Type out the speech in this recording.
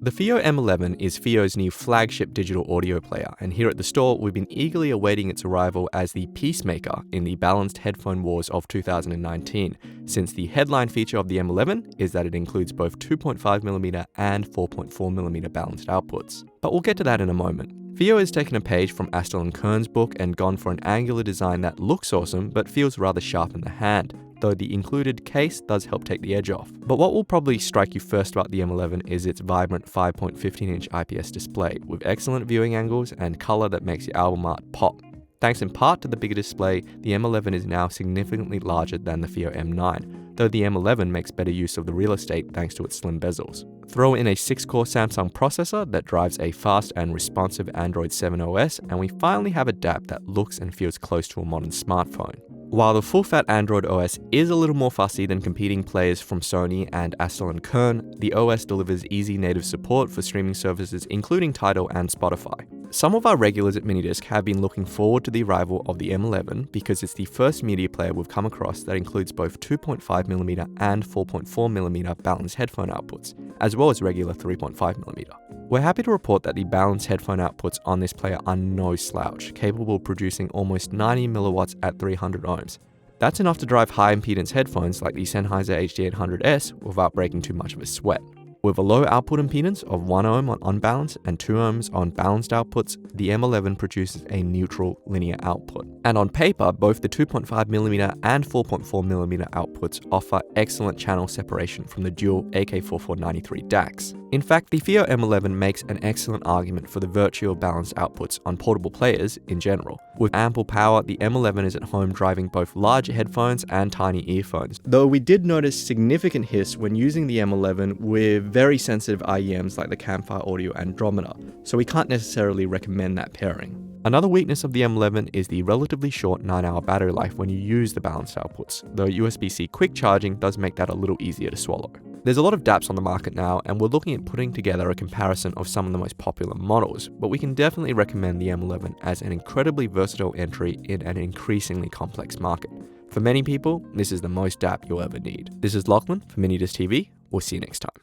The Fiio M11 is Fiio's new flagship digital audio player, and here at the store, we've been eagerly awaiting its arrival as the Peacemaker in the balanced headphone wars of 2019, since the headline feature of the M11 is that it includes both 2.5mm and 4.4mm balanced outputs. But we'll get to that in a moment. Fiio has taken a page from Astel & Kern's book and gone for an angular design that looks awesome but feels rather sharp in the hand, though the included case does help take the edge off. But what will probably strike you first about the M11 is its vibrant 5.15-inch IPS display, with excellent viewing angles and color that makes your album art pop. Thanks in part to the bigger display, the M11 is now significantly larger than the Fiio M9, though the M11 makes better use of the real estate thanks to its slim bezels. Throw in a 6-core Samsung processor that drives a fast and responsive Android 7 OS, and we finally have a DAP that looks and feels close to a modern smartphone. While the full-fat Android OS is a little more fussy than competing players from Sony and Astel & Kern, the OS delivers easy native support for streaming services including Tidal and Spotify. Some of our regulars at Minidisc have been looking forward to the arrival of the M11 because it's the first media player we've come across that includes both 2.5mm and 4.4mm balanced headphone outputs, as well as regular 3.5mm. We're happy to report that the balanced headphone outputs on this player are no slouch, capable of producing almost 90mW at 300 ohms. That's enough to drive high impedance headphones like the Sennheiser HD800S without breaking too much of a sweat. With a low output impedance of 1 ohm on unbalanced and 2 ohms on balanced outputs, the M11 produces a neutral linear output. And on paper, both the 2.5mm and 4.4mm outputs offer excellent channel separation from the dual AK4493 DACs. In fact, the Fiio M11 makes an excellent argument for the virtual balanced outputs on portable players in general. With ample power, the M11 is at home driving both large headphones and tiny earphones. Though we did notice significant hiss when using the M11 with very sensitive IEMs like the Campfire Audio Andromeda, so we can't necessarily recommend that pairing. Another weakness of the M11 is the relatively short 9-hour battery life when you use the balanced outputs, though USB-C quick charging does make that a little easier to swallow. There's a lot of DAPs on the market now, and we're looking at putting together a comparison of some of the most popular models, but we can definitely recommend the M11 as an incredibly versatile entry in an increasingly complex market. For many people, this is the most DAP you'll ever need. This is Lachlan for Minidisc TV. We'll see you next time.